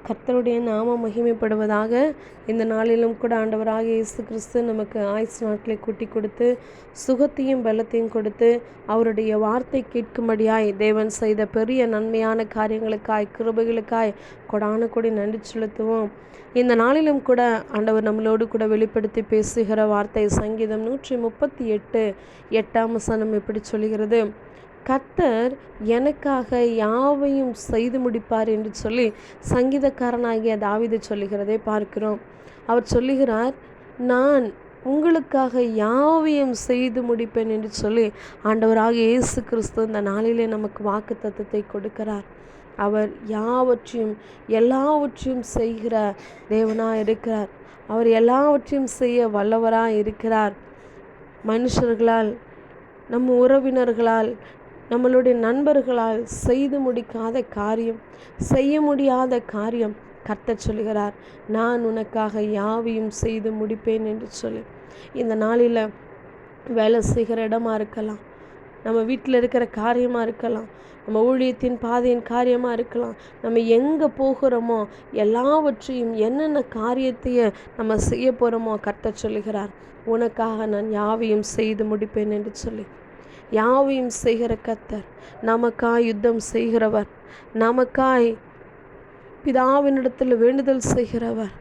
கர்த்தருடைய நாமம் மகிமைப்படுவதாக. இந்த நாளிலும் கூட ஆண்டவராகிய இயேசு கிறிஸ்து நமக்கு ஆயுசு நாட்களை கூட்டி கொடுத்து சுகத்தையும் பலத்தையும் கொடுத்து அவருடைய வார்த்தை கேட்கும்படியாய் தேவன் செய்த பெரிய நன்மையான காரியங்களுக்காய் கிருபைகளுக்காய் கொடான கொடி நன்றி செலுத்துவோம். இந்த நாளிலும் கூட ஆண்டவர் நம்மளோடு கூட வெளிப்படுத்தி பேசுகிற வார்த்தை சங்கீதம் 138:8 இப்படி சொல்கிறது: கர்த்தர் எனக்காக யாவையும் செய்து முடிப்பார் என்று சொல்லி சங்கீதக்காரனாகிய தாவீது சொல்லுகிறதை பார்க்கிறோம். அவர் சொல்லுகிறார், நான் உங்களுக்காக யாவையும் செய்து முடிப்பேன் என்று சொல்லி ஆண்டவராகிய இயேசு கிறிஸ்து இந்த நாளிலே நமக்கு வாக்கு தத்தத்தை கொடுக்கிறார். அவர் யாவற்றையும் எல்லாவற்றையும் செய்கிற தேவனாக இருக்கிறார். அவர் எல்லாவற்றையும் செய்ய வல்லவராக இருக்கிறார். மனுஷர்களால், நம் உறவினர்களால், நம்மளுடைய நண்பர்களால் செய்து முடிக்காத காரியம், செய்ய முடியாத காரியம் கர்த்தர் சொல்கிறார், நான் உனக்காக யாவையும் செய்து முடிப்பேன் என்று சொல்லி. இந்த நாளில் வேலை செய்கிற இடமா இருக்கலாம், நம்ம வீட்டில் இருக்கிற காரியமாக இருக்கலாம், நம்ம ஊழியத்தின் பாதையின் காரியமாக இருக்கலாம், நம்ம எங்கே போகிறோமோ எல்லாவற்றையும் என்னென்ன காரியத்தையே நம்ம செய்ய போகிறோமோ கர்த்தர் சொல்லுகிறார், உனக்காக நான் யாவையும் செய்து முடிப்பேன் என்று சொல்லி. யாவையும் செய்கிற கர்த்தர், நமக்காய் யுத்தம் செய்கிறவர், நமக்காய் பிதாவினிடத்தில் வேண்டுதல் செய்கிறவர்.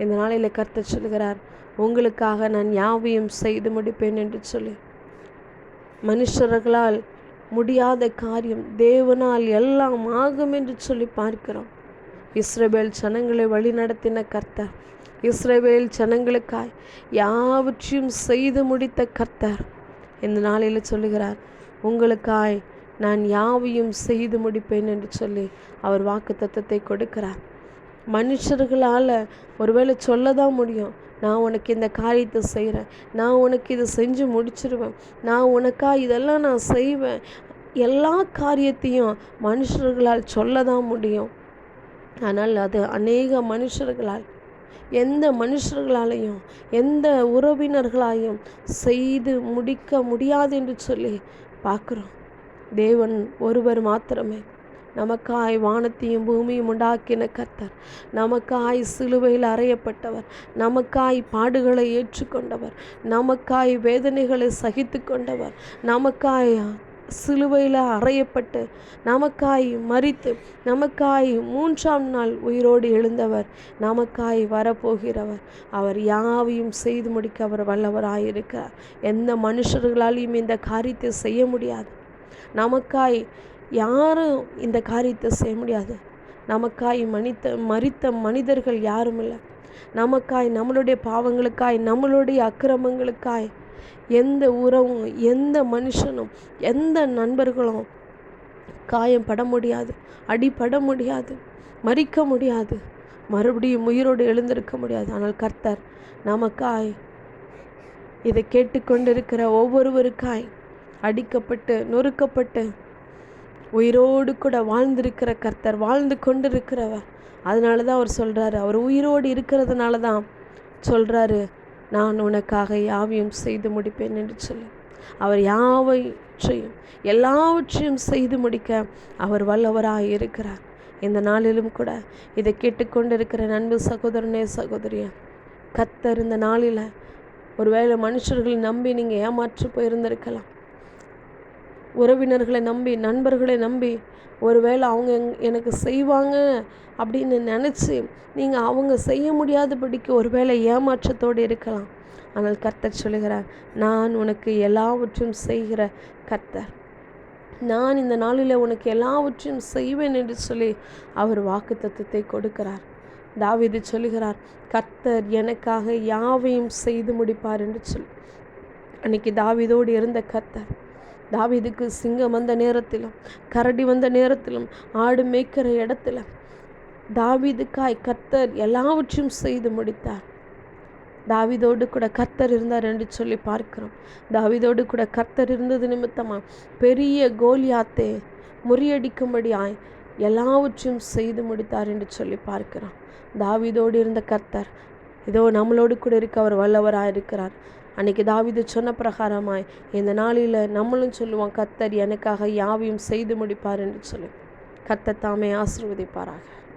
இந்த நாளில் கர்த்தர் சொல்கிறார், உங்களுக்காக நான் யாவையும் செய்து முடிப்பேன் என்று சொல்லி. மனுஷர்களால் முடியாத காரியம் தேவனால் எல்லாம் ஆகும் என்று சொல்லி பார்க்கிறோம். இஸ்ரவேல் ஜனங்களை வழி நடத்தின கர்த்தர், இஸ்ரவேல் ஜனங்களுக்காய் யாவற்றையும் செய்து முடித்த கர்த்தர் இந்த நாளில் சொல்லுகிறார், உங்களுக்காய் நான் யாவையும் செய்து முடிப்பேன் என்று சொல்லி அவர் வாக்கு தத்தத்தை கொடுக்கிறார். மனுஷர்களால் ஒருவேளை சொல்ல தான் முடியும், நான் உனக்கு இந்த காரியத்தை செய்கிறேன், நான் உனக்கு இதை செஞ்சு முடிச்சிருவேன், நான் உனக்காக இதெல்லாம் நான் செய்வேன், எல்லா காரியத்தையும் மனுஷர்களால் சொல்ல தான் முடியும். ஆனால் அது அநேக மனுஷர்களால், எந்த மனுஷர்களாலையும் எந்த உறவினர்களாலையும் செய்து முடிக்க முடியாது என்று சொல்லி பார்க்குறோம். தேவன் ஒருவர் மாத்திரமே, நமக்காய் வானத்தையும் பூமியும் உண்டாக்கின கர்த்தர், நமக்காய் சிலுவையில் அறையப்பட்டவர், நமக்காய் பாடுகளை ஏற்றுக்கொண்டவர், நமக்காய் வேதனைகளை சகித்து கொண்டவர், நமக்காய் சிலுவையில் அறையப்பட்டு நமக்காய் மரித்து நமக்காய் 3ஆம் நாள் உயிரோடு எழுந்தவர், நமக்காய் வரப்போகிறவர், அவர் யாவையும் செய்து முடிக்க அவர் வல்லவராயிருக்கிறார். எந்த மனுஷர்களாலையும் இந்த காரியத்தை செய்ய முடியாது. நமக்காய் யாரும் இந்த காரியத்தை செய்ய முடியாது. நமக்காய் மரித்த மனிதர்கள் யாரும் இல்லை. நமக்காய், நம்மளுடைய பாவங்களுக்காய், நம்மளுடைய அக்கிரமங்களுக்காய் எந்த உறவும், எந்த மனுஷனும், எந்த நண்பர்களும் காயப்பட முடியாது, அடிபட முடியாது, மறிக்க முடியாது, மறுபடியும் உயிரோடு எழுந்திருக்க முடியாது. ஆனால் கர்த்தர் நமக்காய், இதை கேட்டுக்கொண்டிருக்கிற ஒவ்வொருவருக்காய் அடிக்கப்பட்டு நொறுக்கப்பட்டு உயிரோடு கூட வாழ்ந்திருக்கிற கர்த்தர், வாழ்ந்து கொண்டிருக்கிறவர். அதனால தான் அவர் சொல்கிறாரு, அவர் உயிரோடு இருக்கிறதுனால தான் சொல்கிறாரு, நான் உனக்காக யாவையும் செய்து முடிப்பேன் என்று சொல்லி. அவர் யாவற்றையும் எல்லாவற்றையும் செய்து முடிக்க அவர் வல்லவராக இருக்கிறார். இந்த நாளிலும் கூட இதை கேட்டுக்கொண்டிருக்கிற நண்பு சகோதரனே சகோதரியே, கர்த்தர் இந்த நாளில் ஒருவேளை மனுஷர்களை நம்பி நீங்கள் ஏமாற்றி போயிருந்திருக்கலாம். உறவினர்களை நம்பி, நண்பர்களை நம்பி, ஒருவேளை அவங்க எனக்கு செய்வாங்க அப்படின்னு நினச்சி நீங்கள் அவங்க செய்ய முடியாதபடிக்கு ஒருவேளை ஏமாற்றத்தோடு இருக்கலாம். ஆனால் கர்த்தர் சொல்லுகிறார், நான் உனக்கு எல்லாவற்றையும் செய்கிற கர்த்தர், நான் இந்த நாளில் உனக்கு எல்லாவற்றையும் செய்வேன் என்று சொல்லி அவர் வாக்கு தத்தத்தை கொடுக்கிறார். தாவீது சொல்லுகிறார், கர்த்தர் எனக்காக யாவையும் செய்து முடிப்பார் என்று சொல்லி. அன்னைக்கு தாவீதோடு இருந்த கர்த்தர், தாவீதுக்கு சிங்கம் வந்த நேரத்திலும், கரடி வந்த நேரத்திலும், ஆடு மேய்க்கிற இடத்துல தாவீதுக்காய் கர்த்தர் எல்லாவற்றையும் செய்து முடித்தார். தாவீதோடு கூட கர்த்தர் இருந்தார் என்று சொல்லி பார்க்கிறோம். தாவீதோடு கூட கர்த்தர் இருந்தது நிமித்தமாக பெரிய கோலியாத்தை முறியடிக்கும்படியாய் எல்லாவற்றையும் செய்து முடித்தார் என்று சொல்லி பார்க்கிறோம். தாவீதோடு இருந்த கர்த்தர் இதோ நம்மளோடு கூட இருக்க அவர் வல்லவராக இருக்கிறார். அன்றைக்கி தாவீது சொன்ன பிரகாரமாய் இந்த நாளில் நம்மளும் சொல்லுவோம், கர்த்தர் எனக்காக யாவையும் செய்து முடிப்பார் என்று சொல்லி. கர்த்தர் தாமே ஆசீர்வதிப்பாராக.